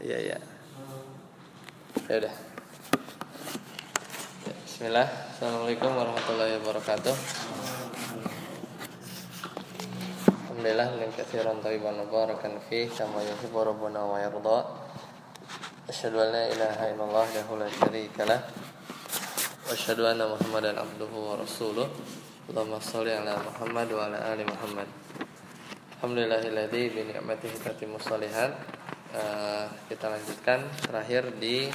Iya ya. Ya udah. Ya, bismillah. Assalamualaikum warahmatullahi wabarakatuh. Alhamdulillah min katsiran thayyiban mubarakan fi kama yuhibbu rabbuna wa yarda. Asyhadu an la ilaha illallah wahdahu la syarika lah. Wa asyhadu anna Muhammadan abduhu wa rasuluh. Allahumma shalli ala Muhammad wa ala ali Muhammad. Alhamdulillahilladzi bi ni'matihi tatimmu shalihat. Kita lanjutkan terakhir di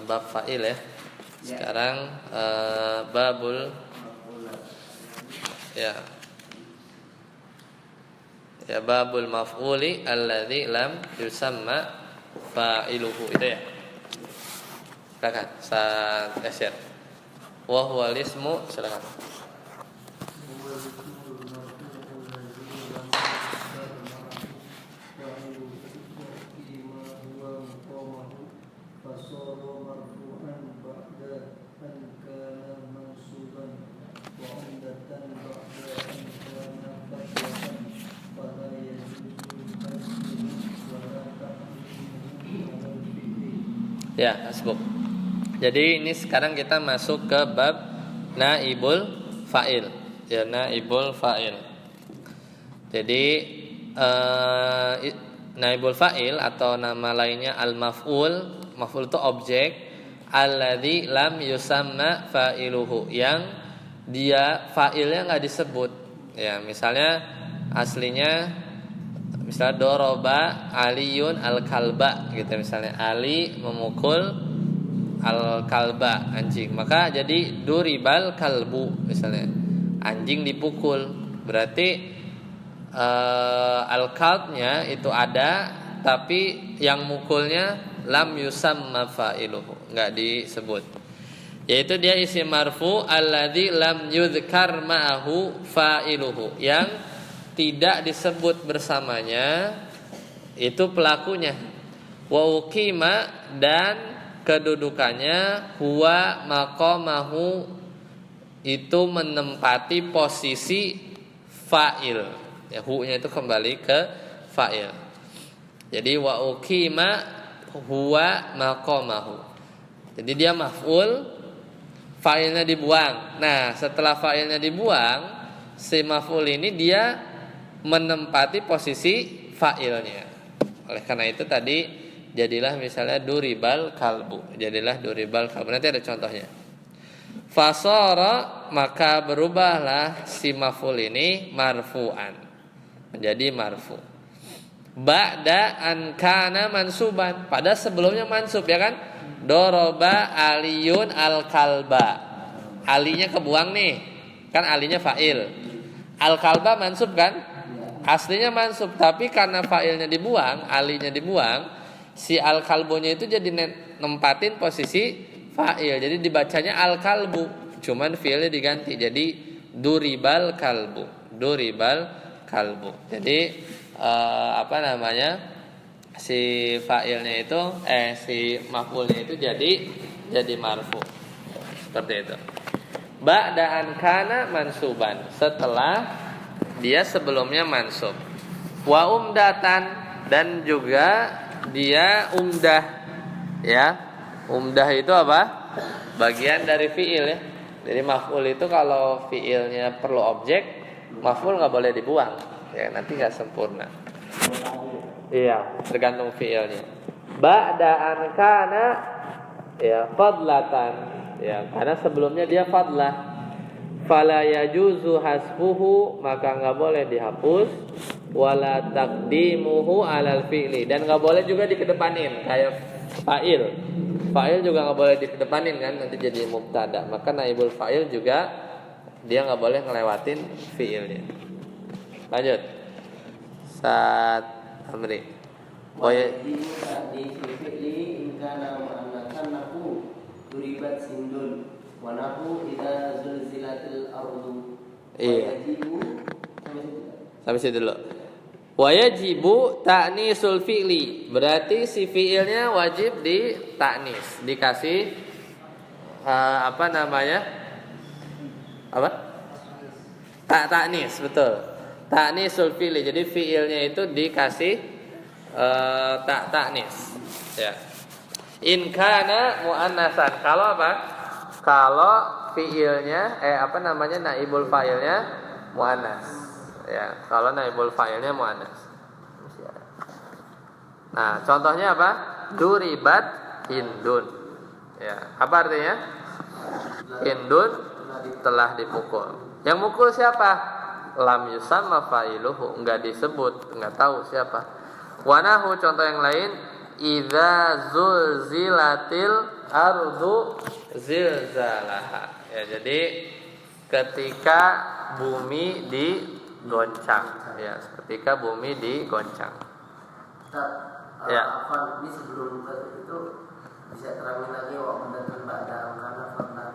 bab fa'il ya. Sekarang babul babul maf'uli alladzi lam yusamma fa'iluhu itu ya. Silakan Ustaz Yasyir. Wa huwa ismu, silakan. Ya, asbuk. Jadi ini sekarang kita masuk ke bab naibul fa'il. Ya, naibul fa'il. Jadi naibul fa'il atau nama lainnya al-maf'ul. Maf'ul itu objek alladzi lam yusamma fa'iluhu, yang dia fa'ilnya enggak disebut. Ya, misalnya aslinya doroba aliyun al-kalba gitu, misalnya Ali memukul al-kalba, anjing, maka jadi duribal kalbu, misalnya anjing dipukul, berarti al-kalbnya itu ada, tapi yang mukulnya lam yusamma fa'iluhu, enggak disebut, yaitu dia isim marfu alladzi lam yudhkar ma'ahu fa'iluhu, yang tidak disebut bersamanya itu pelakunya. Wa uqima, dan kedudukannya huwa maqamahu, itu menempati posisi fa'il. Ya, hu-nya itu kembali ke fa'il. Jadi wa uqima huwa maqamahu. Jadi dia maf'ul, fa'ilnya dibuang. Nah, setelah fa'ilnya dibuang, si maf'ul ini dia menempati posisi fa'ilnya. Oleh karena itu tadi jadilah misalnya duribal kalbu. Jadilah duribal kalbu. Nanti ada contohnya. Fasara, maka berubahlah si maf'ul ini marfu'an, menjadi marfu. Ba'da an kana mansuban, pada sebelumnya mansub ya kan? Doroba aliyun al kalba. Alinya kebuang nih. Kan alinya fa'il. Al kalba mansub kan? Aslinya mansub, tapi karena fa'ilnya dibuang, alinya dibuang, si al kalbunya itu jadi nempatin posisi fa'il. Jadi dibacanya al kalbu, cuman fi'ilnya diganti jadi duribal kalbu. Duribal kalbu. Jadi si fa'ilnya itu si maf'ulnya itu jadi marfu. Seperti itu. Ba'da'an kana mansuban, setelah dia sebelumnya mansub. Wa umdatan, dan juga dia umdah. Ya, umdah itu apa? Bagian dari fi'il ya. Jadi maf'ul itu kalau fi'ilnya perlu objek, maf'ul enggak boleh dibuang. Ya, nanti enggak sempurna. Iya, tergantung fi'ilnya. Ba'da'an kana ya fadlatan. Ya, karena sebelumnya dia fadlah. Fala yajuzu hasbuhu, maka enggak boleh dihapus, wala taqdimuhu alal fi'li, dan enggak boleh juga dikedepanin kayak fa'il. Fa'il juga enggak boleh dikedepanin kan, nanti jadi mubtada. Maka naibul fa'il juga dia enggak boleh ngelewatin fi'ilnya. Lanjut. Saat Amri. Di fi'li in kana mu'annasan nahu duribat sindun wa nahu idza zulzilatil ardu. Iya. Sampai situ dulu. Wa yajibu ta'nisul fi'li, berarti si fi'ilnya wajib di ta'nis, dikasih ta'nis, betul. Ta'nisul fi'li, jadi fi'ilnya itu dikasih ta'nis. Ya. In kana muannasan. Kalau apa? Kalau fiilnya naibul fa'ilnya muannas. Ya, kalau naibul fa'ilnya muannas. Nah, contohnya apa? Duribat Hindun. Ya, apa artinya? Hindun telah dipukul. Yang mukul siapa? Lam yusamma fa'iluhu, enggak disebut, enggak tahu siapa. Wanahu, contoh yang lain, idza zulzilatil ardu zilzalaha. Ya, jadi ketika bumi digoncang, ya, ketika bumi digoncang. Ya. Ini sebelum itu bisa terangin lagi waktu datang pada karena fakta.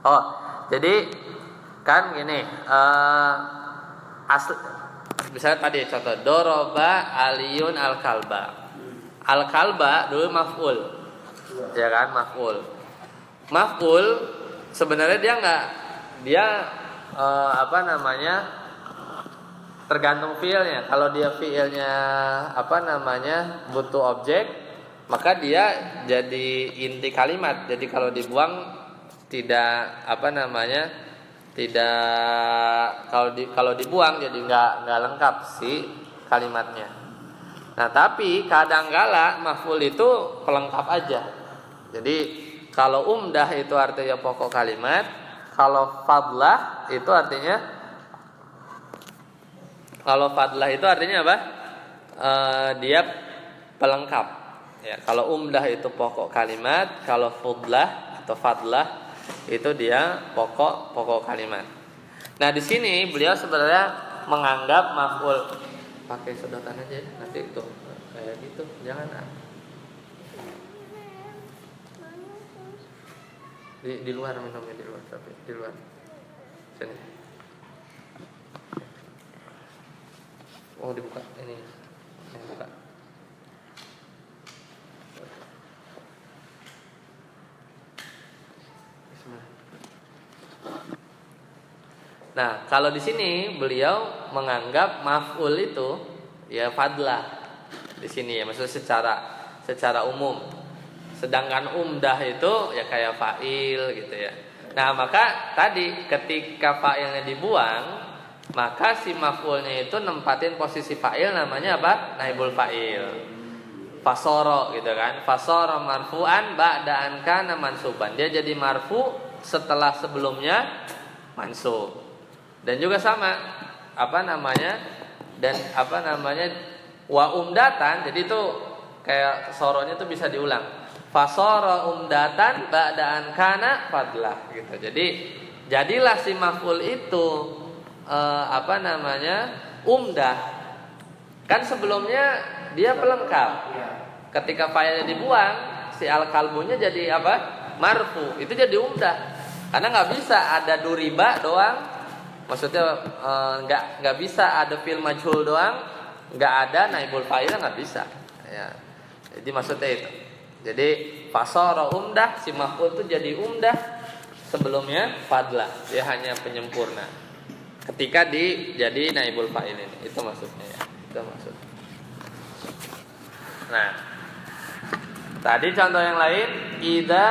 Oh, jadi kan gini, misalnya tadi contoh doroba aliyun al kalba. Al kalba dulu maf'ul, ya kan, maf'ul. Maf'ul sebenarnya dia tergantung fiilnya. Kalau dia fiilnya butuh objek, maka dia jadi inti kalimat. Jadi kalau dibuang tidak kalau dibuang jadi nggak lengkap si kalimatnya. Nah, tapi kadangkala maf'ul itu pelengkap aja. Jadi kalau umdah itu artinya pokok kalimat, kalau fadlah itu artinya apa? Dia pelengkap. Ya, kalau umdah itu pokok kalimat, kalau fadlah atau fadlah itu dia pokok kalimat. Nah, di sini beliau sebenarnya menganggap maf'ul pakai sedotan aja nanti itu kayak gitu, jangan di luar minumnya, di luar, tapi di luar sini. Oh, dibuka ini, yang buka. Nah, kalau di sini beliau menganggap maf'ul itu ya fadlah di sini ya, maksudnya secara umum. Sedangkan umdah itu ya kayak fa'il gitu ya. Nah, maka tadi ketika fa'ilnya dibuang, maka si maf'ulnya itu nempatin posisi fa'il, namanya apa? Naibul fa'il. Fasoro gitu kan. Fasoro marfu'an ba'da an kana mansuban. Dia jadi marfu setelah sebelumnya mansub. Dan juga sama wa umdatan, jadi itu kayak soronya itu bisa diulang. Fasara umdatan ba'da an kana fadlah gitu. Jadi jadilah si maf'ul itu umdah. Kan sebelumnya dia pelengkap. Ketika fa'ilnya dibuang, si al-kalbunya jadi apa? Marfu. Itu jadi umdah. Karena enggak bisa ada duriba doang. Maksudnya nggak bisa ada fi'il majhul doang, nggak ada naibul fa'il, nggak bisa. Ya. Jadi maksudnya itu. Jadi fasara umdah, si maf'ul itu jadi umdah, sebelumnya fadlah, dia hanya penyempurna. Ketika jadi naibul fa'il ini, itu maksudnya ya. Itu maksud. Nah, tadi contoh yang lain, idza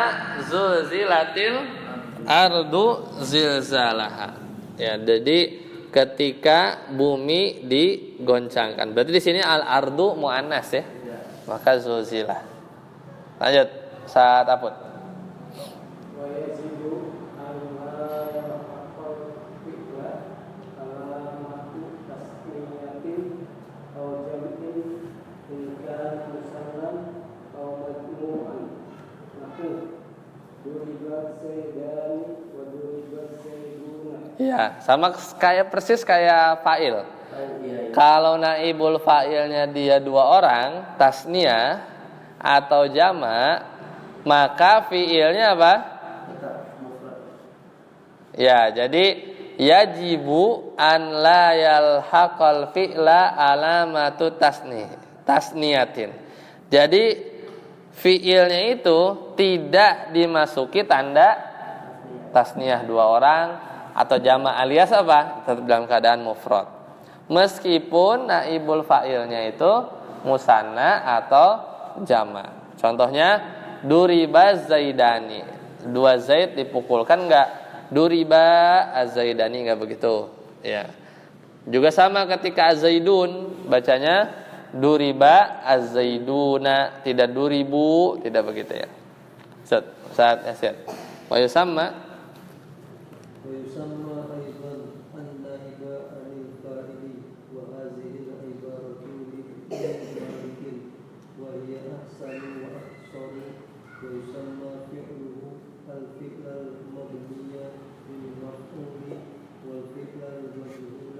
zulzilatil ardu zilzalaha. Ya, jadi ketika bumi digoncangkan. Berarti di sini al-ardu muannas ya. Maka zulzilah. Lanjut, saat aput. Ya, sama kayak persis kayak fa'il. Kalau naibul fa'ilnya dia 2 orang, tasniyah atau jama', maka fi'ilnya apa? Ya, jadi yajibu an la yalhaqal fi'la alamatu tasniyatin. Jadi fi'ilnya itu tidak dimasuki tanda tasniyah 2 orang atau jama' alias apa? Tetap dalam keadaan mufrad. Meskipun naibul fa'ilnya itu musanna atau jama. Contohnya duriba zaidani, 2 zaid dipukulkan enggak? Duriba az-zaidani, enggak begitu. Ya. Juga sama ketika az-zaidun, bacanya duriba az-zaiduna, tidak duribu, tidak begitu ya. Saat Yasin. Wa yusamma أيضا النائب عن الفاعل وهذه العبارة لمالك وهي أحسن وأقصر ويسمى فعله الفعل المبني للمفعول والفعل المجهول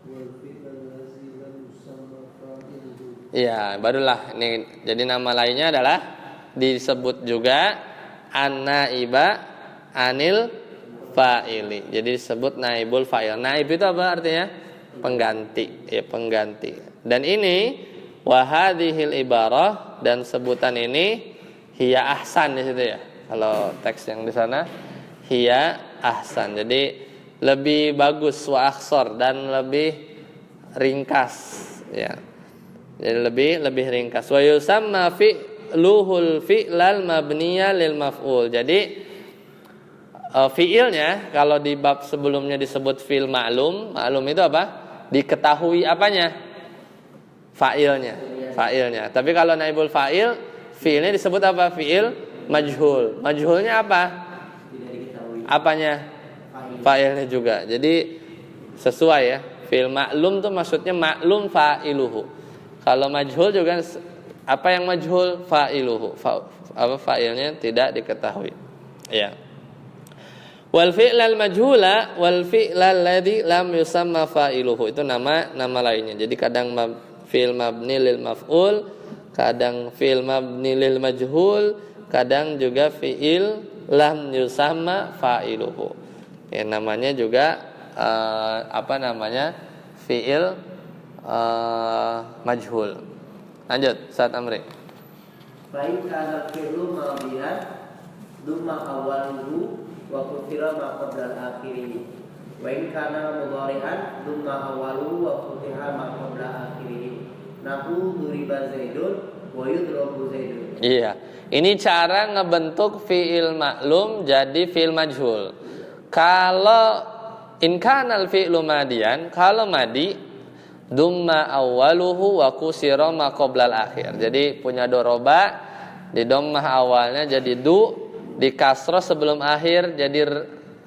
والفعل الذي لم يسمى فاعله. Ya, barulah ini. Jadi nama lainnya adalah disebut juga an-naiba anil fa'ili. Jadi disebut naibul fa'il. Naib itu apa artinya? Pengganti, ya pengganti. Dan ini wa hadhil ibarah, dan sebutan ini hiya ahsan di situ ya. Kalau teks yang di sana hiya ahsan. Jadi lebih bagus wa akhsar dan lebih ringkas ya. Jadi lebih ringkas. Wa yusamma fi'luhul fi'lal mabniya lil maf'ul. Jadi fi'ilnya kalau di bab sebelumnya disebut fi'il ma'lum. Ma'lum itu apa? Diketahui apanya? Fa'ilnya. Tapi kalau naibul fa'il, fi'ilnya disebut apa? Fi'il majhul. Majhulnya apa? Tidak diketahui. Apanya? Fa'ilnya juga. Jadi sesuai ya. Fi'il ma'lum itu maksudnya ma'lum fa'iluhu. Kalau majhul juga apa yang majhul? Fa'iluhu. Fa'ilnya tidak diketahui. Ya. Wal fi'lal majhula wal fi'lal ladzi lam yusamma fa'iluhu, itu nama lainnya. Jadi kadang fi'il mabni lil maf'ul, kadang fi'il mabni lil majhul, kadang juga fi'il lam yusamma fa'iluhu. Ya, namanya juga fi'il majhul. Lanjut, Ustaz Amri. Fa in kana fi'lu madiyan dumma awwaluhu wa kufira ma qabla al-akhirih. Wa in kana mudhari'an dumma awwaluhu wa futiha ma qabla akhirih. Nahu duriba zaidun wa yudrabu zaidun. Iya. Ini cara ngebentuk fi'il maklum jadi fi'il majhul. Kalau in kana al-fi'lu madiyan, kalau madi dumma awwaluhu wa kusira ma qabla al-akhir. Jadi punya doroba, di dhammah awalnya jadi du, di kasroh sebelum akhir jadi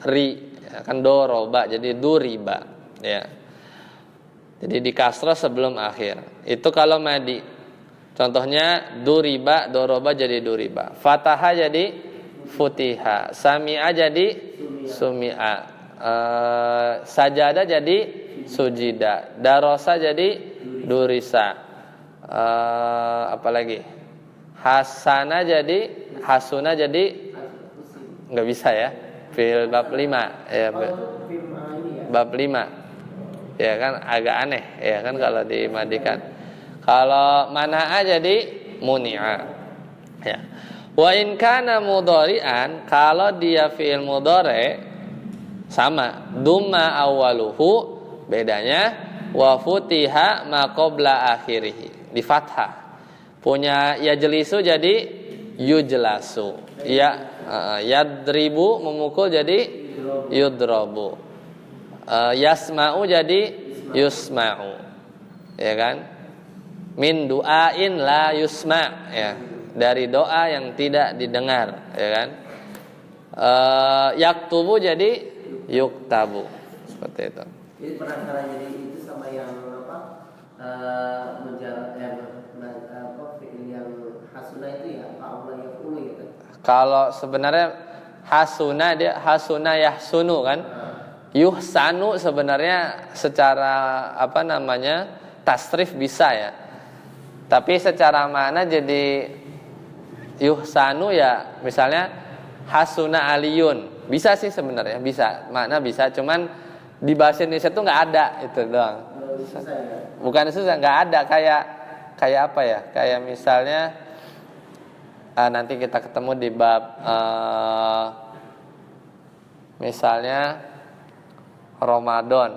ri, kan doroba jadi duriba ya. Jadi di kasroh sebelum akhir. Itu kalau madi. Contohnya duriba, doroba jadi duriba. Fataha jadi futiha. Sami'a jadi sumi'a. Sajada jadi sujida. Darosa jadi durisa. Apalagi? Hasana jadi hasuna jadi nggak bisa ya. Fil bab 5 ya. Bab 5. Ya kan agak aneh ya kan kalau dimadikan. Kalau mana'a jadi muni'a. Ya. Wa in kana mudhari'an, kalau dia fi'il mudhari sama, dumma awwaluhu, bedanya wa futiha ma qabla akhirih, di fathah. Punya yajlisu jadi yujlasu. Ya, yadribu memukul jadi yudrabu. Yasma'u jadi yusma'u. Ya kan? Min du'ain la yusma', ya. Dari doa yang tidak didengar, ya kan? Yaktubu jadi yuktabu. Seperti itu. Jadi penasaran jadi itu sama yang apa? Menjarak yang fi'il yang hasuna itu ya fa'ula yaqulu gitu. Kalau sebenarnya hasuna dia hasuna yahsunu kan? Yuhsanu sebenarnya secara tasrif bisa ya. Tapi secara makna jadi yuhsanu ya, misalnya hasuna aliyun. Bisa sih sebenarnya, bisa. Makna bisa, cuman di bahasa Indonesia tuh enggak ada itu doang. Bukan susah, enggak ada kayak apa ya? Kayak misalnya nanti kita ketemu di bab misalnya Ramadan.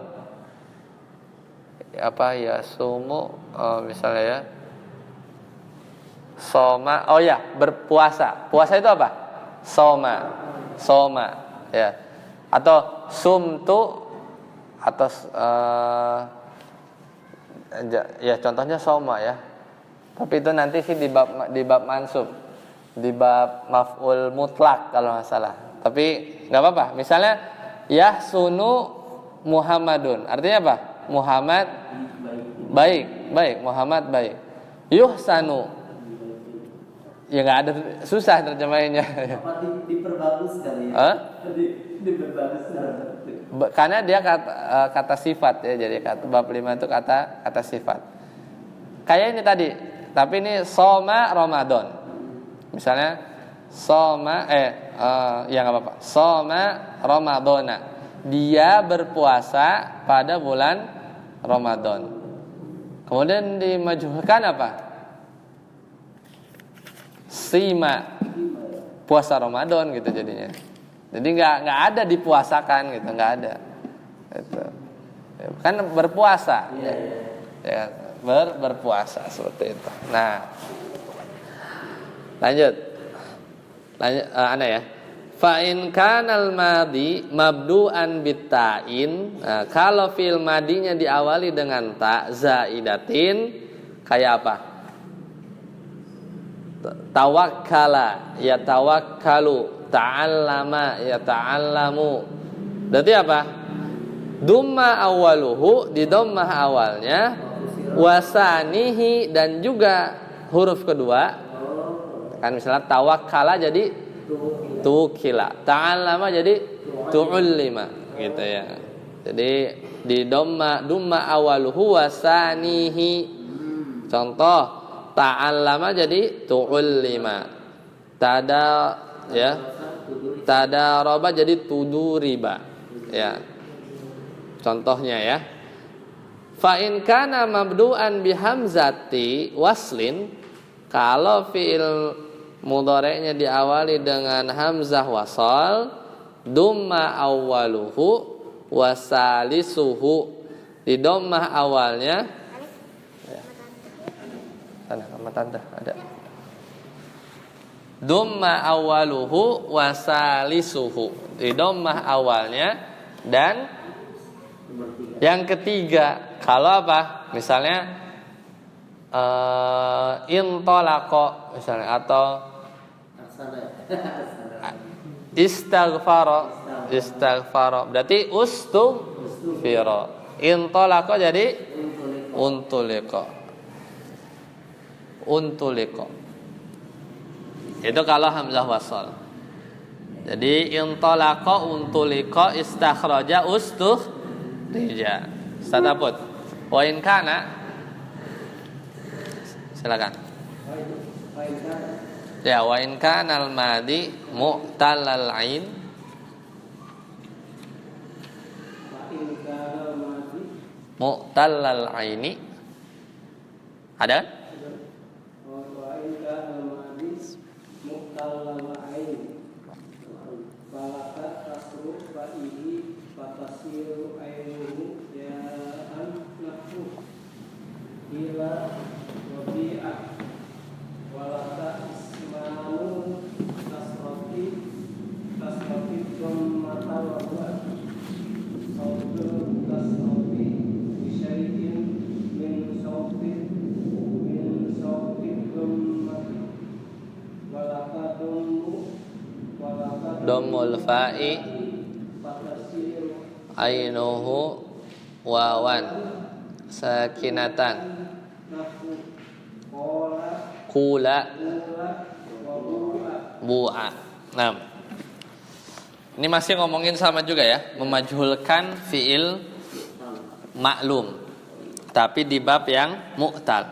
Apa ya sumu misalnya ya Soma. Oh ya, berpuasa. Puasa itu apa? Soma. Soma, ya. Atau sumtu atau ya contohnya soma ya. Tapi itu nanti sih di bab mansub. Di bab maf'ul mutlak kalau nggak salah. Tapi nggak apa-apa. Misalnya yahsunu Muhammadun. Artinya apa? Muhammad baik. Muhammad baik. Yuhsanu. Ya nggak ada, susah terjemahinnya. Apa diperbagus kali ya? Diperbagus. Karena dia kata sifat ya. Jadi bab 5 itu kata sifat. Kayak ini tadi. Tapi ini soma Ramadan. Misalnya soma ya nggak apa-apa. Soma Ramadana. Dia berpuasa pada bulan Ramadan. Kemudian dimajukan apa? Sima, puasa Ramadan gitu jadinya. Jadi nggak ada dipuasakan gitu, nggak ada. Itu kan berpuasa. Ya, berpuasa seperti itu. Nah, lanjut Anda ya. Fa in kanal madi mabdu'an bitta'in. Nah, kalau fi'il madinya diawali dengan ta zaidatin, kayak apa? Tawakkala ya tawakkalu, ta'allama ya ta'allamu. Berarti apa? Dumma awaluhu, di dhammah awalnya, wasanihi, dan juga huruf kedua. Kan misalnya tawakkala jadi tukila, ta'allama jadi tu'ullima gitu ya. Jadi di dumma awaluhu wasanihi. Contoh ta'allama jadi tu'ullima. Tadaraba jadi tuduriba. Ya. Contohnya ya. Fa in kana mabdu'an bihamzati waslin, kalau fi'il mudhari'nya diawali dengan hamzah wasal, dumma awwaluhu wasalisuhu, di dhammah awalnya ya. Sana sama tante ada. Dumma awwaluhu wasalisuhu, di dhammah awalnya, dan yang ketiga kalau apa? Misalnya intolako misalnya, atau istaghfaro, berarti ustughfiro. Intolako jadi untuliko. Itu kalau hamzah wasal. Jadi intolako, untuliko, istakhraja, ustukhrija. Stataput. Wa in kana, silakan. Ya, wa in kana al-madi mu'tallal ain. Mu'tallal aini. Ada? Wa in kana al-madi mu'tallal ain. Falakat tasru fa'ihi fatasiru ainuhu ya'an nahu ila wabi'ah walaka ismanu tasrofi mata wabu'ah saudul tasrofi bisyai'in min saufin dummati walaka Dhammul fa'i ainuhu wawan sakinatan kula bu'a. Nah, ini masih ngomongin sama juga ya, memajhulkan fiil maklum, tapi di bab yang mu'tal.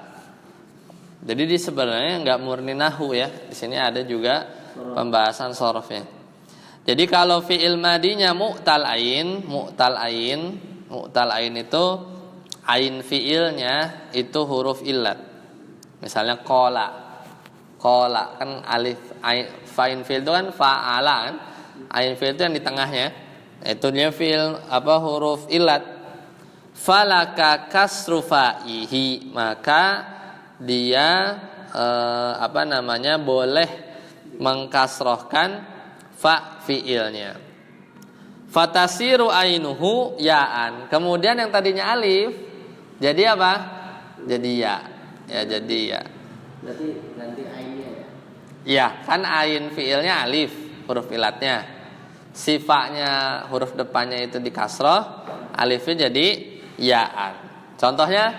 Jadi di sebenarnya nggak murni nahu ya, di sini ada juga pembahasan sorofnya. Jadi kalau fiil madinya mu'tal ain itu ain fiilnya itu huruf illat. Misalnya qala kan alif fa'in fiil itu kan fa'ala kan. Ain fiil itu yang di tengahnya. Itu dia fiil huruf illat. Falaka kasru fa'ihi, maka dia boleh mengkasrohkan fa fiilnya. Fatasiru ainuhu yaan. Kemudian yang tadinya alif jadi apa? Jadi ya. Ya jadi ya. Berarti ganti ainnya ya. Ya, kan ain fiilnya alif, huruf ilatnya. Sifatnya huruf depannya itu di kasroh, alifnya jadi yaan. Contohnya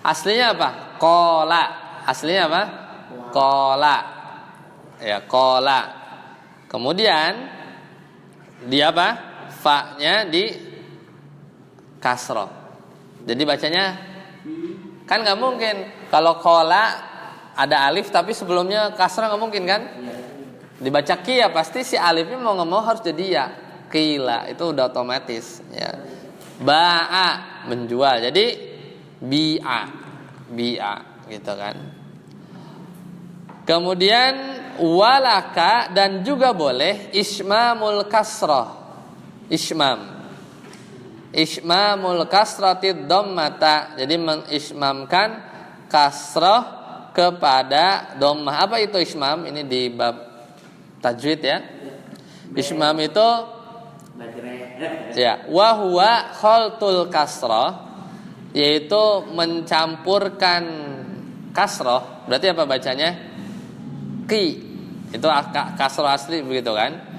aslinya apa? Kola. Aslinya apa? Kola. Ya, kola. Kemudian dia apa? Fa-nya di kasroh. Jadi bacanya kan nggak mungkin kalau kola ada alif tapi sebelumnya kasroh, nggak mungkin kan? Dibaca ki ya pasti si alifnya mau nggak mau harus jadi ya. Kila itu udah otomatis ya. Ba'a menjual jadi bi'a gitu kan. Kemudian walaka dan juga boleh ismamul kasroh. Ismamul kasratid dhammata. Jadi mengismamkan kasroh kepada dhammah. Apa itu ismam? Ini di bab tajwid ya. Ismam itu ya, wa huwa khaltul kasroh, yaitu mencampurkan kasroh. Berarti apa bacanya? Ki. Itu kasroh asli begitu kan?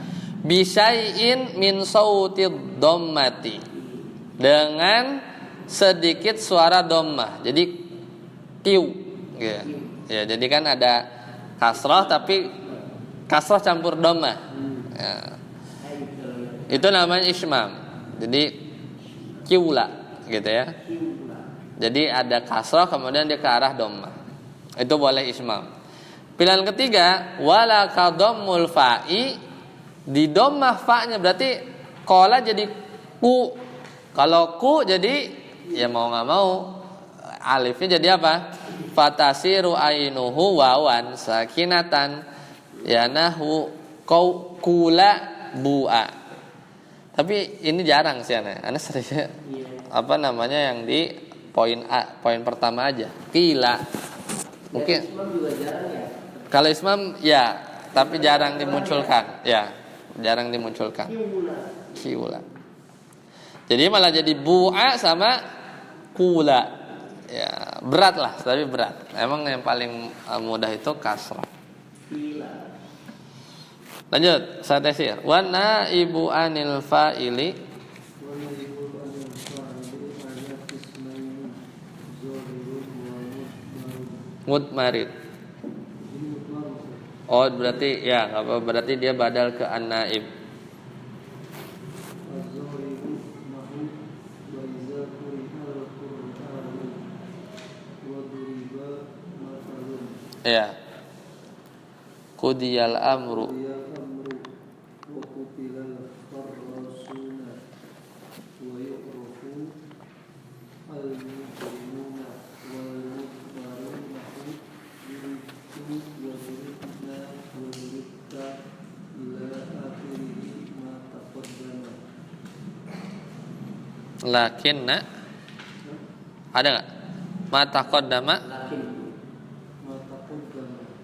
Bisyai'in min sautid dhammati. Dengan sedikit suara dhammah. Jadi kiu ya. Ya, jadi kan ada kasroh tapi kasroh campur dhammah. Ya. Itu namanya ismam. Jadi kiula gitu ya. Jadi ada kasroh kemudian dia ke arah dhammah. Itu boleh ismam. Pilihan ketiga wala kadhammul fa'i, di dhammah fa-nya berarti qala jadi ku. Kalau ku jadi ya mau enggak mau alifnya jadi apa? Fatasiru ainuhu wawan sakinatan yanahu kula bu'a. Tapi ini jarang sih Ana seringnya yang di poin A, poin pertama aja. Kila. Mungkin Ismam juga jarang ya. kalau ismam ya, tapi jarang dimunculkan. Ya, jarang dimunculkan. Kiula. Jadi malah jadi bu'a sama kula. Ya, berat lah, tapi berat. Emang yang paling mudah itu kasrah. Lanjut, saya tesir. Wa naibu anil fa'ili mutmarid. Oh, berarti ya, apa berarti dia badal ke an-naib. Ya. Qudiyal amru. Lakinna ada nggak? Mata qaddama.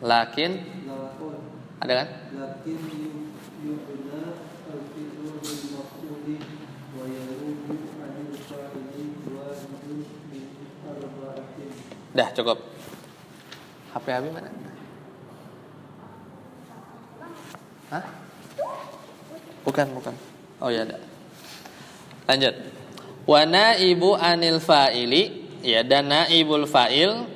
Lakin ada kan? Dah cukup. HP Abi mana? Hah? Bukan. Oh ya ada. Lanjut. Wa naibu anil fa'ili, ya, dan naibul fa'il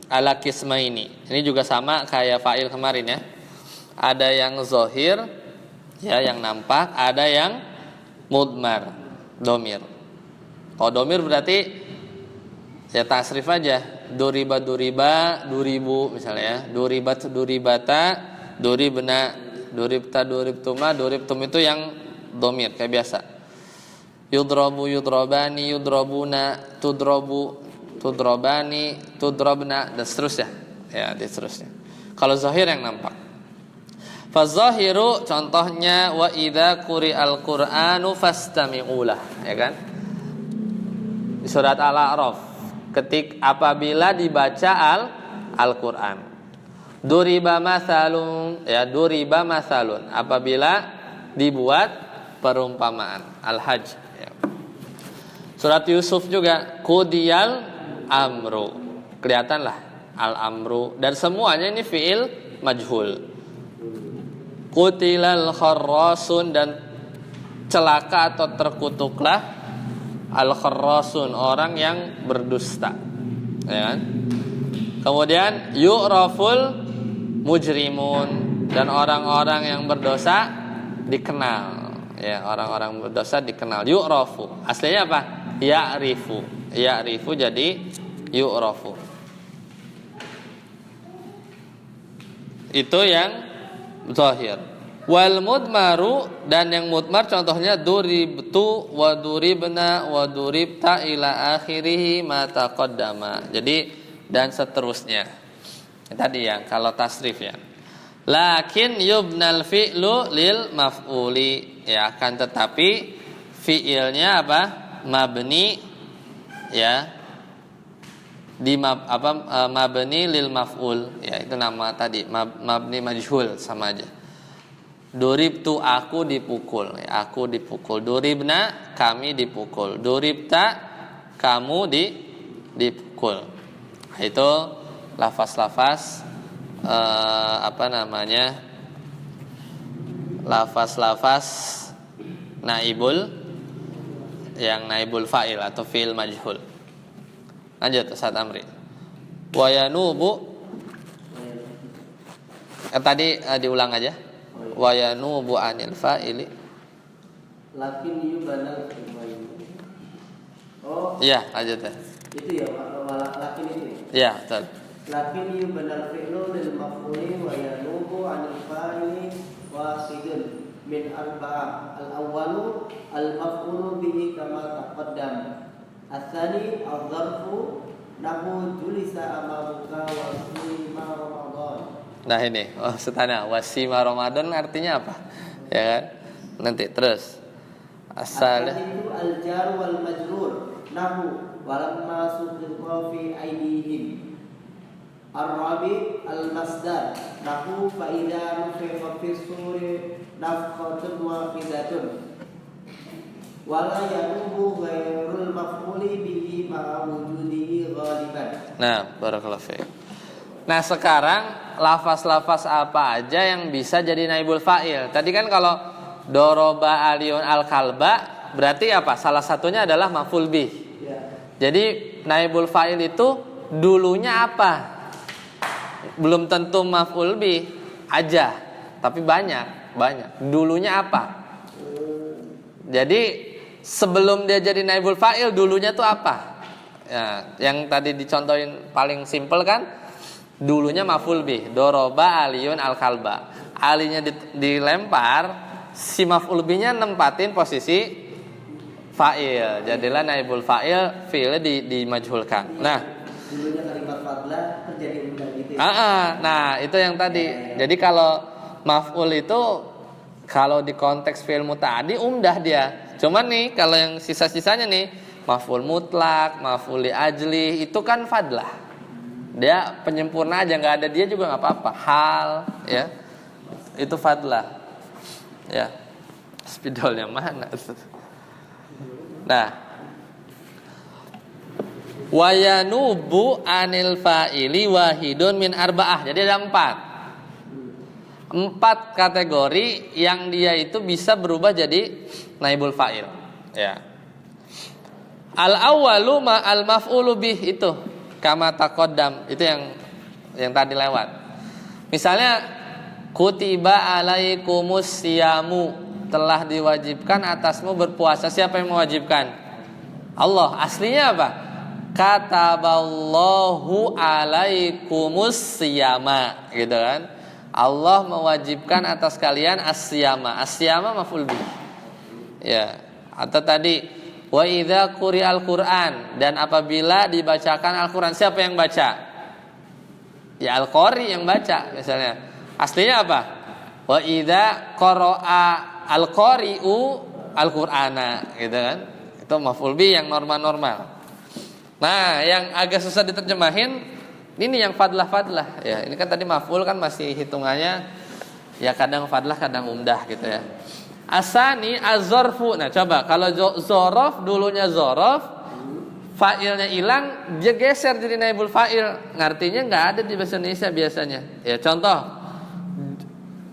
ala kismaini. Ini juga sama kayak fa'il kemarin ya. Ada yang zohir, ya, yang nampak, ada yang mudmar, domir. Kalau domir berarti ya tasrif aja. Duriba, duribu misalnya ya. Duribat, duribata, duribna, duribta, duribtuma, duribtum itu yang domir kayak biasa. Yudrabu, yudrabani, yudrabuna, tudrabu, tudrabani, tudrabna, dan seterusnya. Ya, dan seterusnya. Kalau zahir yang nampak. Fazahiru contohnya wa idza quri'al Qur'anu fastami'ulah, ya kan? Di surat Al-A'raf, apabila dibaca Al-Qur'an. Duriba masalun, ya, duriba masalun apabila dibuat perumpamaan. Al-Hajj, ya. Surat Yusuf juga qudiyal amru. Kelihatanlah al-amru, dan semuanya ini fiil majhul. Qutilal kharrasun, dan celaka atau terkutuklah al-kharrasun, orang yang berdusta, ya kan? Kemudian yu'raful mujrimun, dan orang-orang yang berdosa dikenal, ya, orang-orang berdosa dikenal. Yu'rafu aslinya apa? Ya'rifu, ya'rifu jadi yu'rafu. Itu yang zahir. Wal mudmaru, dan yang mudmar contohnya duribtu wa duribna wa duribta ila akhirih ma taqaddama. Jadi dan seterusnya. Tadi ya, kalau tasrif ya. Lakin yubnal fi'lu lil maf'uli, ya, akan tetapi fi'ilnya apa? Mabni, ya. Mabni lil maf'ul, ya, itu nama tadi, mabni majhul, sama aja. Duribtu, aku dipukul, ya, aku dipukul. Duribna, kami dipukul. Duribta, kamu dipukul. Itu lafaz-lafaz lafaz-lafaz naibul, yang naibul fa'il atau fi'il majhul. Lanjut Ustaz Amri. Wa yanubu, tadi diulang aja. Wa yanubu anil fa'ili. Lakin yubanal fi'il. Oh. Iya, lanjut ya. Itu ya, lakin itu. Iya, betul. Lakin yubanal fi'lu lil maf'uli wa yanubu anil fa'ili wasidun min arba'ah. Al-awwalu al-maf'ulu bihi kama taqaddam. Ats-tsani adz-dzarfu nahu julisa amamuka wa sima Ramadan. Nah ini, setana wasima Ramadan artinya apa? Ya kan? Nanti terus. Asal itu al-jar wal majrur nahu walamma suqiqa fi aydihim. Ar-rabi al-masdar nahu fa idza nufiqa fi suri nafkhatun wahidatun. Wala yanubu ghairul maf'uli bihi ma'a wujudihi ghaliban. Nah, barakallahu fiik. Nah, sekarang lafaz-lafaz apa aja yang bisa jadi naibul fa'il? Tadi kan kalau doroba aliyun al-kalba berarti apa? Salah satunya adalah maf'ul bih. Ya. Jadi naibul fa'il itu dulunya apa? Belum tentu maf'ul bih aja, tapi banyak. Dulunya apa? Jadi sebelum dia jadi naibul fa'il dulunya tuh apa? Ya, yang tadi dicontohin paling simpel kan? Dulunya maf'ul bih, doroba aliyun al-kalba. Alinya dilempar, si maf'ul bihnya nempatin posisi fa'il. Jadilah naibul fa'il, fi'ilnya dimajhulkan. Nah, dulunya kalimat fadlah terjadi umdah gitu ya. Nah, itu yang tadi. Jadi kalau maf'ul itu kalau di konteks fi'il muta'addi umdah dia. Cuman nih kalau yang sisa-sisanya nih maf'ul mutlak, maf'ul li ajli itu kan fadlah. Dia penyempurna aja, nggak ada dia juga nggak apa-apa. Hal, ya, itu fadlah. Ya, spidol yang mana? Nah, wayanubu anil fa'ili wahidun min arba'ah. Jadi ada 4 kategori yang dia itu bisa berubah jadi naibul fa'il. Ya. Al-awwalu ma'al maf'ulu bih, itu kama taqaddam, itu yang tadi lewat. Misalnya kutiba alaikumus siyamu, telah diwajibkan atasmu berpuasa. Siapa yang mewajibkan? Allah. Aslinya apa? Kataballahu alaikumus siyama, gitu kan? Allah mewajibkan atas kalian as-siyama. As-siyama maf'ul bih. Ya. Atau tadi wa idza quri'al Qur'an, dan apabila dibacakan Al-Qur'an, siapa yang baca? Ya al-qari yang baca misalnya. Aslinya apa? Wa idza qara'a al-qari'u al-Qur'ana, gitu kan? Itu maf'ul bih yang normal-normal. Nah, yang agak susah diterjemahin Ini yang fadlah ya. Ini kan tadi maf'ul kan masih hitungannya ya kadang fadlah kadang umdah gitu ya. Asani az-zarfu. Nah, coba kalau zorof dulunya zorof, fa'ilnya hilang, dia geser jadi naibul fa'il. Ngartinya nggak ada di bahasa Indonesia biasanya. Ya, contoh.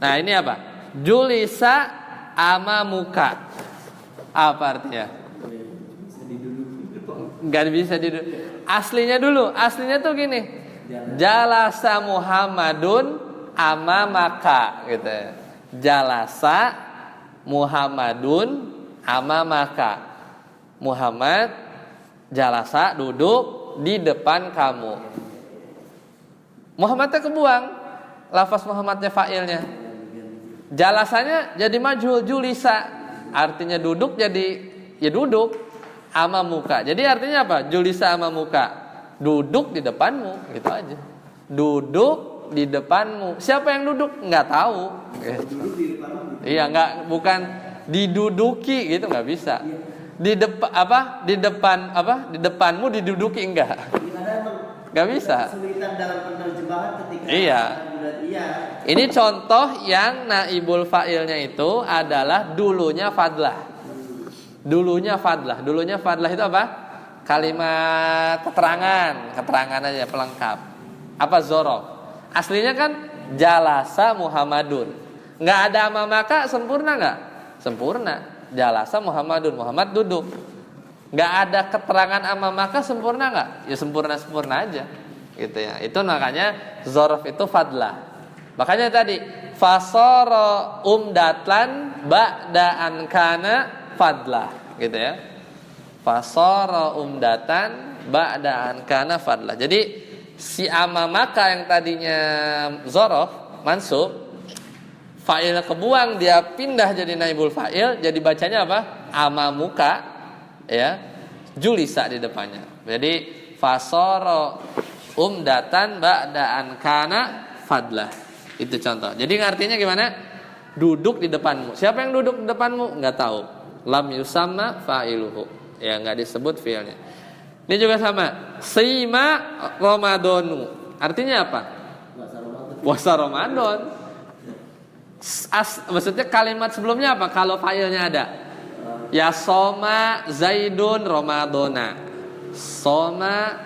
Nah, ini apa? Julisa amamuka. Apa artinya? Nggak bisa duduk. Aslinya dulu. Aslinya tuh gini. Jalasa Muhammadun amamaka gitu ya. Jalasa Muhammadun amamaka. Muhammad jalasa duduk di depan kamu. Muhammadnya kebuang. Lafaz Muhammadnya fa'ilnya. Jalasanya jadi majhul julisa. Artinya duduk jadi ya duduk amamuka. Jadi artinya apa? Julisa amamuka. Duduk di depanmu, gitu aja. Duduk di depanmu. Siapa yang duduk? Nggak tahu. Iya, nggak, bukan diduduki gitu, nggak bisa. Di depan apa? Di depan apa? Di depanmu diduduki enggak? Nggak bisa. Kesulitan dalam penerjemahan ketika Iya. iya. Ini contoh yang naibul fa'ilnya itu adalah dulunya fadlah. Dulunya fadlah. Dulunya fadlah itu apa? Kalimat keterangan aja pelengkap. Apa zorof? Aslinya kan jalasa Muhammadun. Nggak ada amamaka, sempurna nggak? Sempurna. Jalasa Muhammadun, Muhammad duduk. Nggak ada keterangan amamaka, sempurna nggak? Ya sempurna aja. Gitu ya. Itu makanya zorof itu fadlah. Makanya tadi fasoro umdatan ba'da'an kana fadlah. Gitu ya. Fasara umdatan ba'da'an kana fadlah. Jadi si amamaka yang tadinya zorof mansub, fa'il kebuang, dia pindah jadi naibul fa'il, jadi bacanya apa? Amamuka ya, julisa di depannya. Jadi fasara umdatan ba'da'an kana fadlah. Itu contoh. Jadi artinya gimana? Duduk di depanmu. Siapa yang duduk di depanmu? Enggak tahu. Lam yusamma fa'iluhu. Ya nggak disebut fiilnya. Ini juga sama. Sima Ramadanu. Artinya apa? Puasa Ramadan. Maksudnya kalimat sebelumnya apa? Kalau failnya ada. Ya soma Zaidun Ramadana. Soma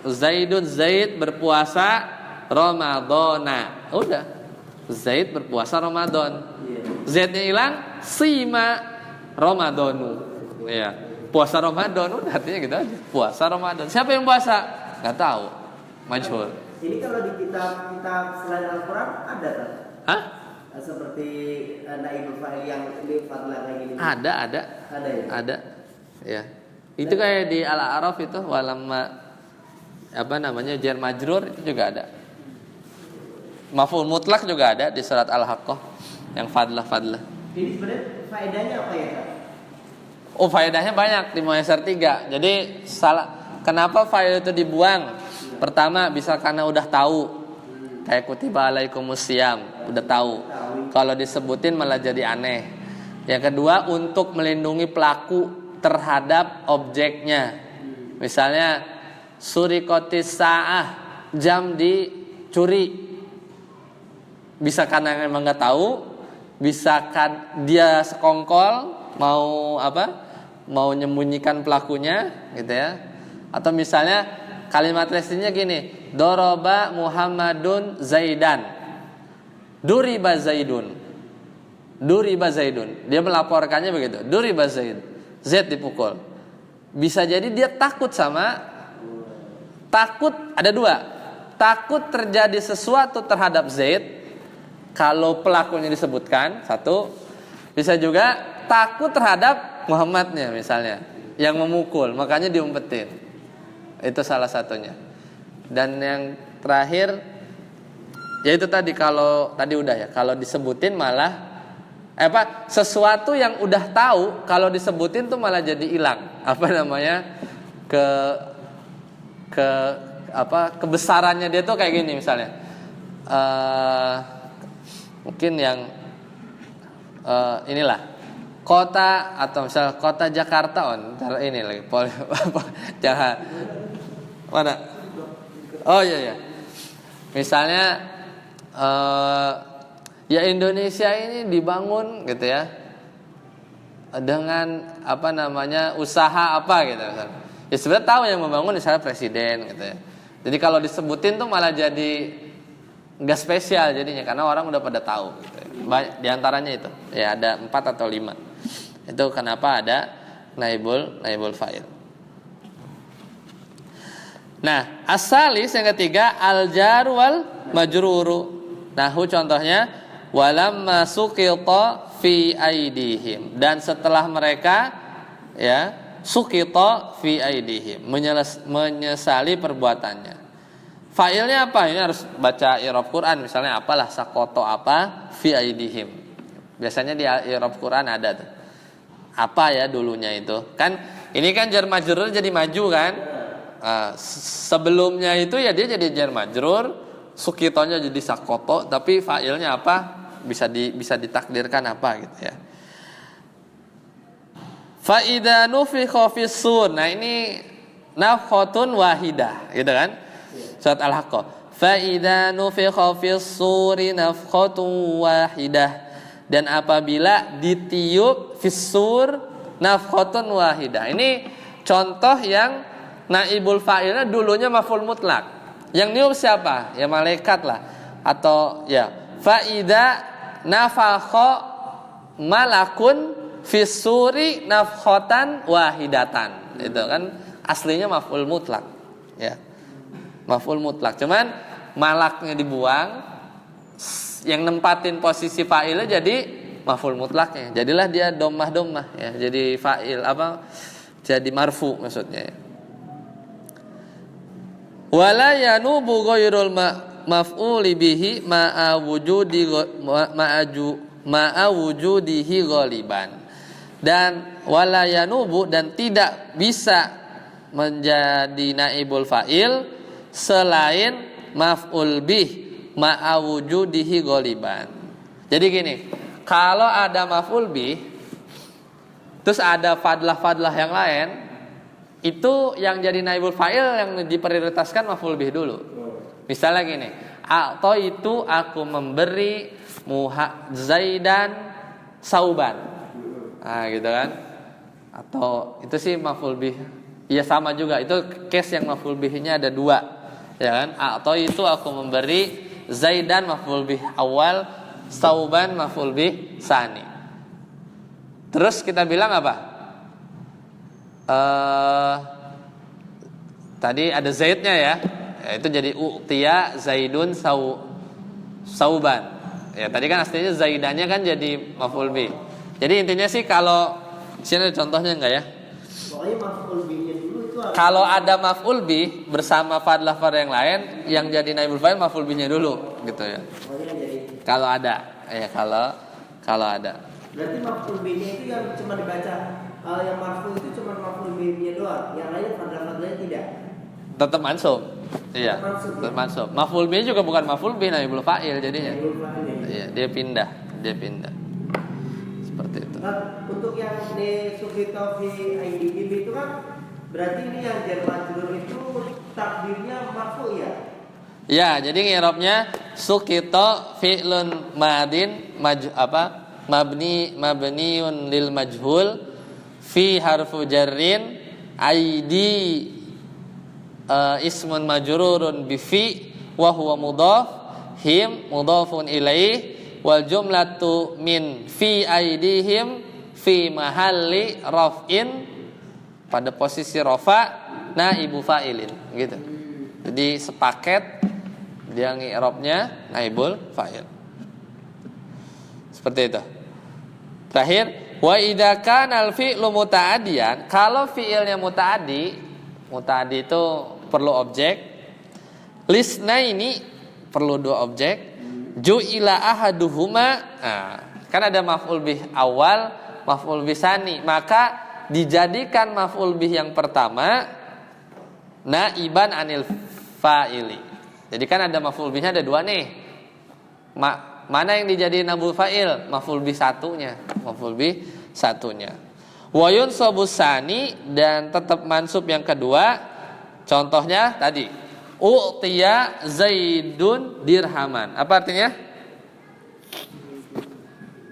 Zaidun Zaid berpuasa Ramadana. Udah. Zaid berpuasa Ramadan. Zaidnya hilang, sima Ramadanu. Ya, puasa Ramadan udah artinya gitu aja. Puasa Ramadan. Siapa yang puasa? Enggak tahu. Majhul. Ini kalau di kitab selain Al-Qur'an ada kan? Hah? Seperti naibul fa'il yang di fadlah kayak gini. Ada. Ada ya? Ada. Ya. Itu kayak di Al-A'raf itu walamma apa namanya jar majrur itu juga ada. Maf'ul mutlak juga ada di surat Al-Haqqah yang fadlah. Ini sebenarnya faedahnya apa ya, Kak? Oh, faedahnya banyak di Muyassar 3. Jadi kenapa fa'il itu dibuang? Pertama bisa karena udah tahu. Kayak kutiba alaikumusiyam, udah tahu. Kalau disebutin malah jadi aneh. Yang kedua untuk melindungi pelaku terhadap objeknya. Misalnya surikotis sa'ah, jam dicuri. Bisa karena emang nggak tahu, bisa kan dia sekongkol mau nyembunyikan pelakunya gitu ya. Atau misalnya kalimat resminya gini, doroba Muhammadun Zaidan, duriba Zaidun. Dia melaporkannya begitu, duriba Zaid, Zaid dipukul. Bisa jadi dia takut ada dua. Takut terjadi sesuatu terhadap Zaid kalau pelakunya disebutkan, satu. Bisa juga takut terhadap Muhammadnya misalnya yang memukul, makanya diumpetin. Itu salah satunya. Dan yang terakhir yaitu tadi, kalau tadi udah ya, kalau disebutin malah sesuatu yang udah tahu kalau disebutin tuh malah jadi hilang. Kebesarannya dia tuh kayak gini misalnya. Mungkin yang inilah kota, atau misal kota Jakarta ini lagi jangan mana Oh iya. Misalnya ya Indonesia ini dibangun gitu ya dengan usaha apa gitu misalnya. Ya sebenarnya tahu yang membangun misalnya presiden gitu ya. Jadi kalau disebutin tuh malah jadi nggak spesial jadinya karena orang udah pada tahu gitu ya. Di antaranya itu ya ada 4 atau 5. Itu kenapa ada naibul fa'il. Nah, asalis yang ketiga al-jar wal majruru. Nahu contohnya walamma suqita fi aidihim, dan setelah mereka ya suqita fi aidihim, menyesali perbuatannya. Fa'ilnya apa? Ini harus baca i'rab Quran, misalnya apalah sakoto apa fi aidihim. Biasanya di i'rab Quran ada tuh. Apa ya dulunya itu? Kan ini kan jar majrur jadi maju kan? Sebelumnya itu ya dia jadi jar majrur, sukitonya jadi sakoto, tapi fa'ilnya apa? Bisa ditakdirkan apa gitu ya. Fa idza nufikha fis sur. Nah ini nafkhatun wahidah, gitu kan? Surat Al-Haqqah. Fa idza nufikha fis suri nafkhatun wahidah. Dan apabila ditiup fis-sur nafkhatun wahidah. Ini contoh yang naibul fa'ilnya dulunya maf'ul mutlak. Yang niup siapa? Ya malaikat lah. Atau ya fa idza nafakha malakun fis-suri nafkhatan wahidatan. Itu kan aslinya maf'ul mutlak. Ya. Maf'ul mutlak. Cuman malaknya dibuang, yang nempatin posisi fa'ilnya jadi maf'ul mutlaknya. Jadilah dia dhammah ya. Jadi fa'il jadi marfu maksudnya ya. Wala yanubu ghairul maf'uli bihi ma'a wujudihi ghaliban. Dan wala yanubu, dan tidak bisa menjadi naibul fa'il selain maf'ul bih ma'a wujudihi ghaliban. Jadi gini, kalau ada maf'ul bih terus ada fadlah yang lain, itu yang jadi naibul fa'il yang diprioritaskan maf'ul bih dulu. Misalnya gini, atau itu aku memberi Zaidan sauban. Nah, gitu kan? Atau itu sih maf'ul bih. Iya sama juga, itu case yang maf'ul bihnya ada 2. Ya kan? Atau itu aku memberi Zaidan maf'ul bih awal, sauban maf'ul bih sani. Terus kita bilang apa? Tadi ada Zaidnya ya. Itu jadi u'tiya Zaidun sauban. Ya, tadi kan aslinya Zaidannya kan jadi maf'ul bih. Jadi intinya sih kalau sini ada contohnya enggak ya? Pokoknya maf'ul bihnya dulu itu kalau ada maf'ul bih bersama fadlah yang lain, yang jadi naibul fa'il maf'ul bihnya dulu gitu ya. Kalau ada, ya kalau ada. Berarti maf'ul bihnya itu yang cuma dibaca, yang marfu itu cuma maf'ul bihnya doang, yang lain fadlah-fadlahnya tidak. Tetap mansub. Iya, tetap mansub. Maf'ul bih juga bukan maf'ul bih naibul fa'il jadinya. Iya, dia pindah. Seperti itu. Nah, untuk yang di sukito fi aidihim itu kan berarti ini yang jar majrur itu takdirnya marfu ya? Ya, jadi ngirabnya sukito fi'lun madin mabniun lil majhul fi harfu jarrin aidi ismun majrurun bi fi wa huwa mudhaf him mudhafun ilaih wal jumlatu min fi aidihim fi mahalli raf'in, pada posisi rafa naibu fa'ilin gitu. Jadi sepaket dia ngi'rabnya naibul fa'il. Seperti itu. Terakhir, wa idza kana al-fi'lu muta'addiyan, kalau fi'ilnya muta'addi itu perlu objek. Lisna ini perlu 2 objek. Ju'ila ahaduhuma, kan ada maf'ul bih awal, maf'ul bih sani, maka dijadikan maf'ul bih yang pertama naiban anil fa'ili. Jadi kan ada maf'ul bihnya ada 2 nih. Mana yang dijadiin naibul fa'il? Maf'ul bih satunya. Wa yunsabus sani, dan tetap mansub yang kedua. Contohnya tadi U'tiya Zaidun dirhaman. Apa artinya?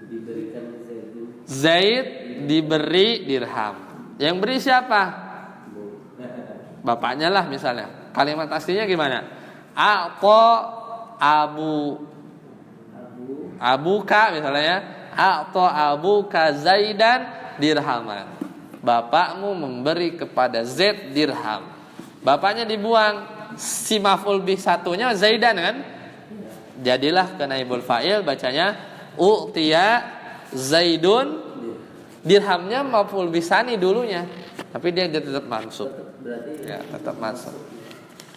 Diberikan Zaidun. Zaid diberi dirham. Yang beri siapa? Bapaknya lah misalnya. Kalimat aslinya gimana? A'ta abuka misalnya ya. A'ta abuka Zaidan dirhaman. Bapakmu memberi kepada Zaid dirham. Bapaknya dibuang. Si maf'ul bih satunya Zaidan kan? Jadilah ke naibul fa'il bacanya u'tiya Zaidun. Dirhamnya maf'ul bih tsani dulunya. Tapi dia tetap mansub. Berarti Ya, tetap mansub.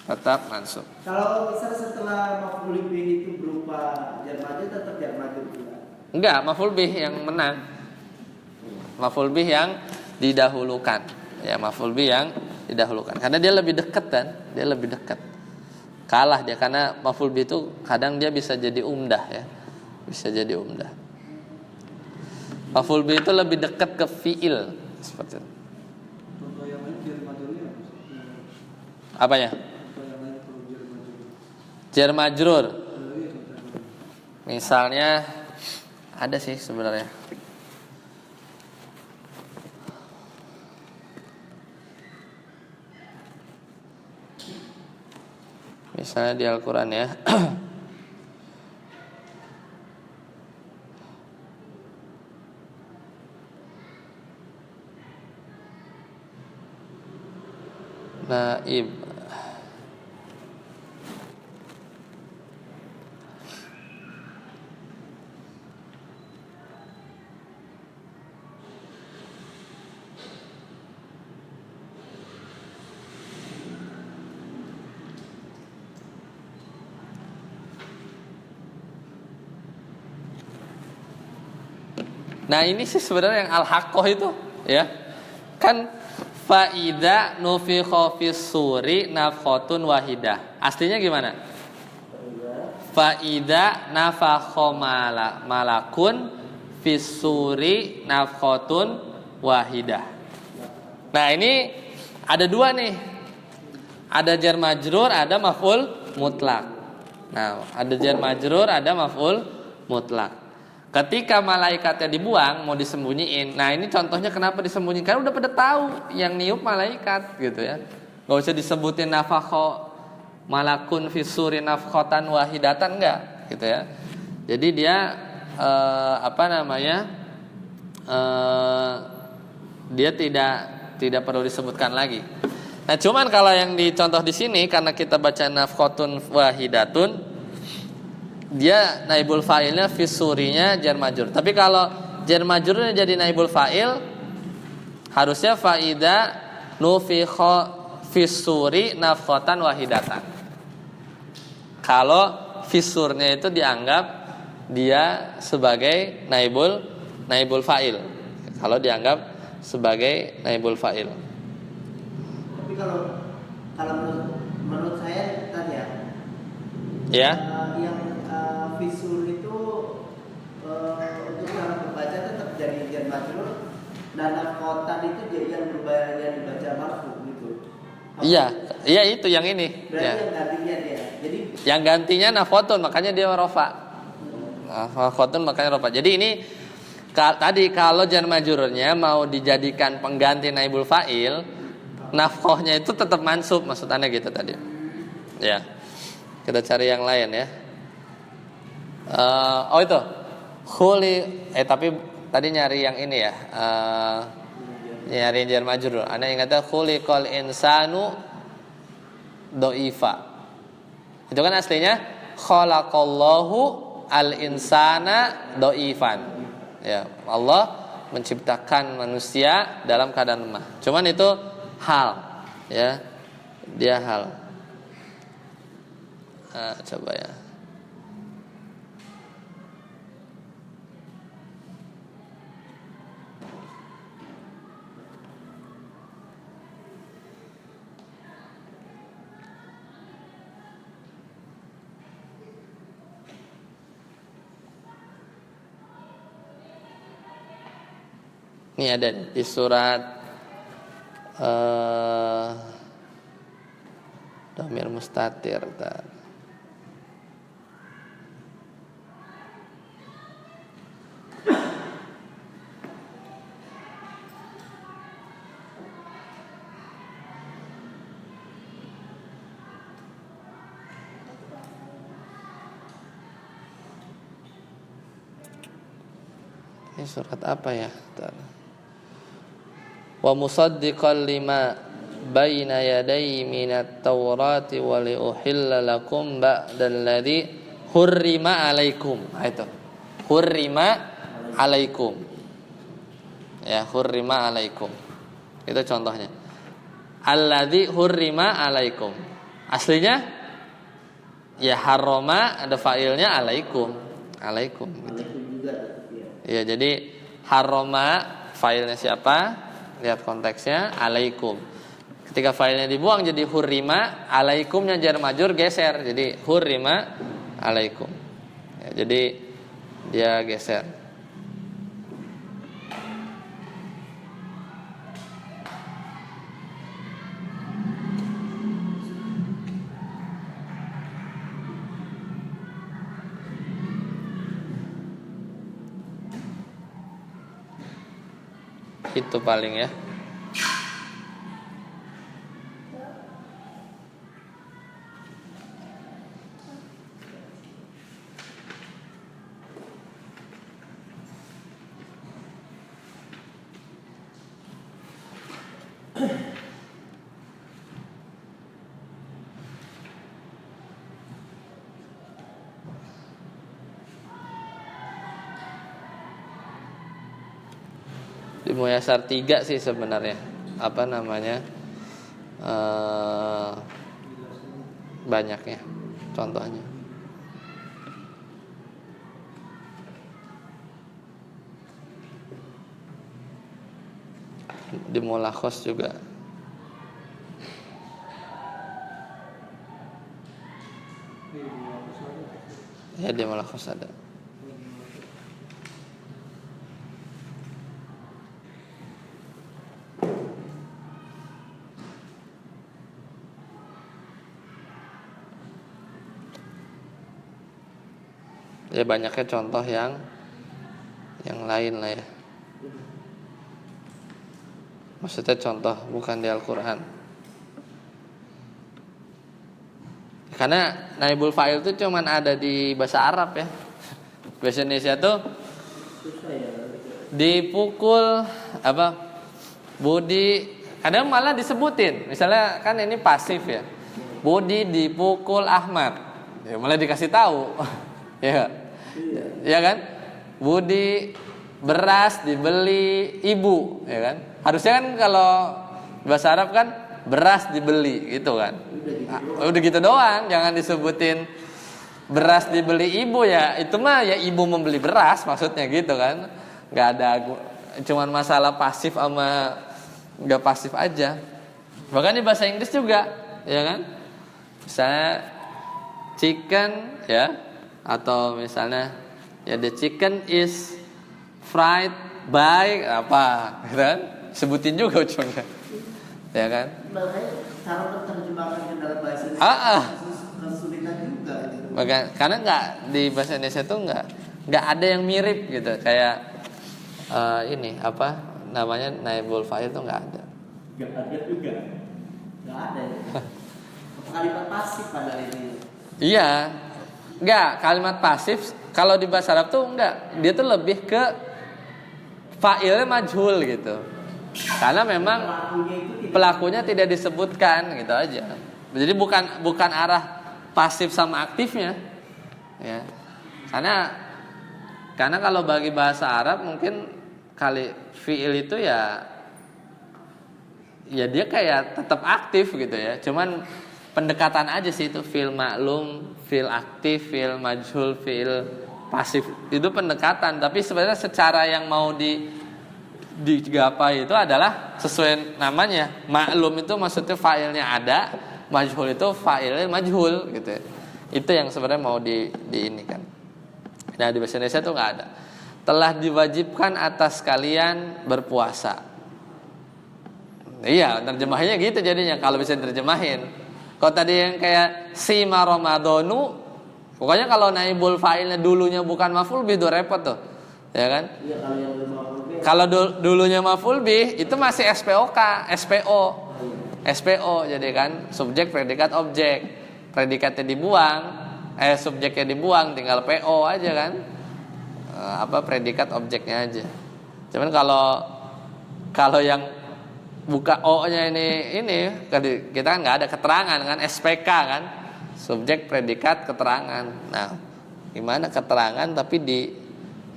Tetap mansub. Kalau misalnya setelah maf'ul bih itu berupa jar majrur tetap jar majrur juga. Enggak, maf'ul bih yang menang. Maf'ul bih yang didahulukan. Ya, maf'ul bih yang didahulukan. Karena dia lebih dekat kan? Dia lebih dekat. Kalah dia karena maf'ul bih itu kadang dia bisa jadi umdah ya. Bisa jadi umdah. Maf'ul bih itu lebih dekat ke fiil seperti itu. Contoh yang lain jar majrurnya Apanya? contoh yang lain kalau jar majrur. Jar majrur. Ada lagi contoh. Misalnya ada sih sebenarnya. Misalnya di Al-Qur'an ya. Naib. Nah ini sih sebenarnya yang al-haqqah itu ya. Kan faida nufikha fis suri nafkhatun wahidah. Aslinya gimana? Faida nafakha malakun fis suri nafkhatun wahidah. Nah ini ada dua nih. Ada jar majrur, ada maf'ul mutlak. Nah, ada jar majrur, ada maf'ul mutlak. Ketika malaikatnya dibuang mau disembunyiin. Nah ini contohnya kenapa disembunyiin. Karena udah pada tahu yang niup malaikat gitu ya. Gak usah disebutin nafakho malakun fisuri nafkhotan wahidatan enggak gitu ya. Jadi dia dia tidak perlu disebutkan lagi. Nah cuman kalau yang dicontoh di sini karena kita baca nafkhotun wahidatun, dia naibul fa'ilnya fisurinya jar majrur. Tapi kalau jar majrurnya jadi naibul fa'il, harusnya faida nufikha fisuri nafkhatan wahidatan. Kalau fisurnya itu dianggap dia sebagai naibul fa'il. Kalau dianggap sebagai naibul fa'il. Tapi kalau menurut saya tadi ya. Ya. Yang visur itu untuk cara membaca tetap jadi jar majrur dan nafkhotan itu yang dibaca marfu gitu. Iya itu yang ini. Berarti Ya. yang gantinya dia. Jadi yang gantinya nafkhotun makanya dia rofa. Nafkhotun makanya rofa. Jadi ini tadi kalau jar majrurnya mau dijadikan pengganti naibul fa'il, nafkhohnya itu tetap mansub maksudnya gitu tadi. Ya. Kita cari yang lain ya. Itu tapi tadi nyari yang ini ya. Nyari jar majrur. Ana ingatnya khuliqal insanu doifa. Itu kan aslinya khalaqallahu al insana doifan. Ya, Allah menciptakan manusia dalam keadaan lemah. Cuman itu hal, ya, dia hal. Coba ya. Ini ada di surat Dhamir mustatir. Ini surat apa ya? Wa musaddiqan lima baina yaday minat taurati wa li uhilla lakum ba'dal ladzi hurrima alaikum. Nah, itu. Hurrima alaikum. Ya, hurrima alaikum. Itu contohnya. Alladzi hurrima alaikum. Aslinya ya harrama, ada fa'ilnya alaikum. Alaikum gitu. Ya, jadi harrama failnya siapa? Lihat konteksnya, alaikum. Ketika failnya dibuang jadi hurrima, alaikumnya jar majur geser. Jadi hurrima alaikum. Ya, jadi dia geser. Itu paling ya. Di Muyasar 3 sih sebenarnya. Apa namanya? Banyaknya contohnya. Di Mulakhos juga. Ya, di Mulakhos ada. Ya, banyaknya contoh yang lain lah ya. Maksudnya contoh bukan di Al-Quran. Karena naibul fa'il itu cuman ada di bahasa Arab ya. Bahasa Indonesia tuh dipukul apa? Budi, kadang malah disebutin. Misalnya kan ini pasif ya. Budi dipukul Ahmad. Ya malah dikasih tahu. Ya. Ya kan? Budi beras dibeli ibu, ya kan? Harusnya kan kalau bahasa Arab kan beras dibeli gitu kan. Udah gitu doang, jangan disebutin beras dibeli ibu ya. Itu mah ya ibu membeli beras maksudnya gitu kan. Enggak ada, cuman masalah pasif sama enggak pasif aja. Bahkan di bahasa Inggris juga, ya kan? Misalnya chicken ya, atau misalnya ya the chicken is fried by apa gitu kan, sebutin juga ujungnya ya kan. Makanya cara menerjemahkan ke dalam bahasa Indonesia kesulitan juga gitu. Karena nggak di bahasa Indonesia tuh nggak ada yang mirip gitu kayak ini apa namanya naibul fa'il tuh nggak ada. Nggak ada juga. Nggak ada. Kalimat pasif pada ini. Iya. Enggak, kalimat pasif kalau di bahasa Arab tuh enggak, dia tuh lebih ke fa'ilnya majhul gitu. Karena memang pelakunya tidak disebutkan gitu aja. Jadi bukan arah pasif sama aktifnya. Ya. Karena kalau bagi bahasa Arab mungkin kali fi'il itu ya dia kayak tetap aktif gitu ya. Cuman pendekatan aja sih itu fi'il ma'lum, fi'il aktif, fi'il majhul, fi'il pasif. Itu pendekatan, tapi sebenarnya secara yang mau digapai itu adalah sesuai namanya. Ma'lum itu maksudnya fa'ilnya ada, majhul itu fa'ilnya majhul gitu. Itu yang sebenarnya mau diinikan. Nah, di bahasa Indonesia tuh enggak ada. Telah diwajibkan atas kalian berpuasa. Iya, terjemahnya gitu jadinya kalau bisa diterjemahin. Kalau tadi yang kayak sima Ramadhanu, pokoknya kalau naibul fa'ilnya dulunya bukan maf'ul bih itu repot tuh. Ya kan? Iya, kalau yang maf'ul bih. Kalau dulunya maf'ul bih itu masih SPOK, SPO jadi kan subjek predikat objek. Predikatnya dibuang, subjeknya dibuang, tinggal PO aja kan. Predikat objeknya aja. Cuman kalau yang buka O-nya ini kita kan nggak ada keterangan kan, SPK kan, subjek predikat keterangan. Nah, gimana keterangan tapi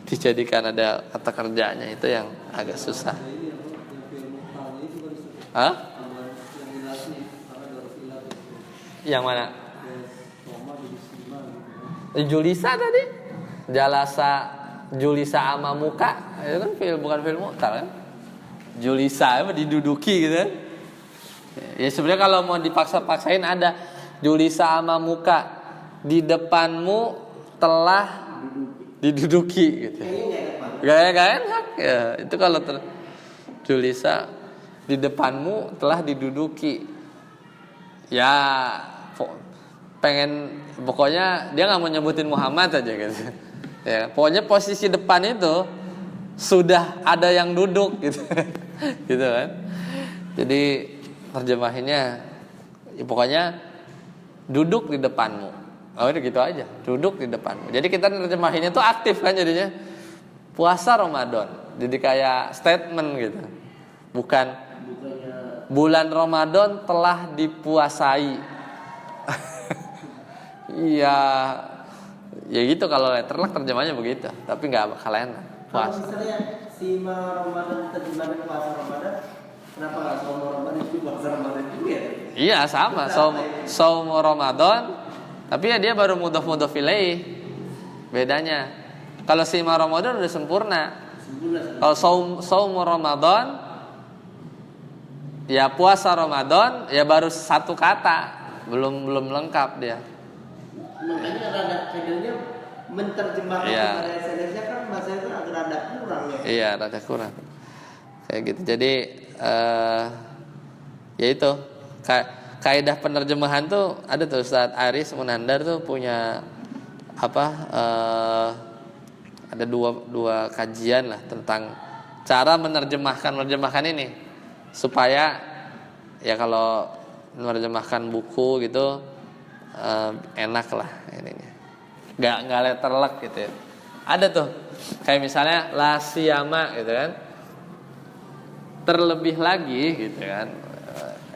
dijadikan ada kata kerjanya, itu yang agak susah. Hah? Yang mana? Julisa tadi, jalasa julisa ama muka, itu kan bukan fi'il mu'tal kan? Julisa diduduki gitu kan? Ya sebenarnya kalau mau dipaksa-paksain ada julisa ama muka, di depanmu telah diduduki gitu. Gak enak ya. Itu kalau julisa di depanmu telah diduduki. Ya pokoknya dia nggak mau nyebutin Muhammad aja gitu. Ya, pokoknya posisi depan itu sudah ada yang duduk gitu. Gitu kan. Jadi terjemahinnya ya pokoknya duduk di depanmu. Oh itu gitu aja, duduk di depanmu. Jadi kita terjemahinnya tuh aktif kan jadinya. Puasa Ramadan. Jadi kayak statement gitu. Bukan bulan Ramadan telah dipuasai. Iya. Ya gitu kalau letterlock terjemahnya begitu, tapi nggak bakal enak. Kalau misalnya sima Ramadan terjemahan puasa Ramadan, kenapa nggak saum Ramadan itu puasa Ramadan juga ya? Iya sama, saum Ramadan, tapi ya dia baru mudhof ilaih. Bedanya. Kalau sima Ramadan udah sempurna. Kalau saum Ramadan, ya puasa Ramadan, ya baru satu kata, belum lengkap dia. Makanya rada channelnya menterjemahkan kepada SNS-nya kan bahasa itu agak rada kurang ya. Iya, rada kurang. Kayak gitu. Jadi ya itu kaidah penerjemahan tuh ada tuh Ustaz Aris Munandar tuh punya ada dua kajian lah tentang cara menerjemahkan ini supaya ya kalau menerjemahkan buku gitu enak lah ininya, nggak letterlock gitu ya. Ada tuh kayak misalnya la siyama gitu kan, terlebih lagi gitu kan,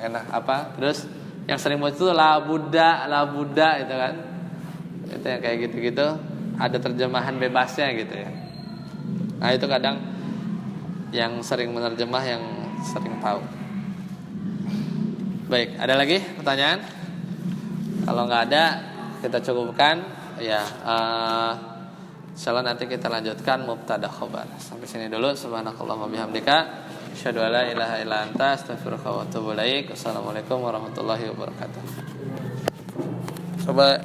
enak terus yang sering muncul itu la buddha gitu kan, itu yang kayak gitu ada terjemahan bebasnya gitu ya. Nah itu kadang yang sering menerjemah yang sering tahu. Baik, ada lagi pertanyaan? Kalau nggak ada, kita cukupkan ya. Insyaallah nanti kita lanjutkan mubtada khabar. Sampai sini dulu. Subhanakallahumma bihamdika, asyhadu an la ilaha illa anta, astaghfiruka wa atubu ilaik. Wassalamualaikum warahmatullahi wabarakatuh. Coba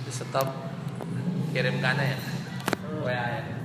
di stop, kirimkan ya. WA ya.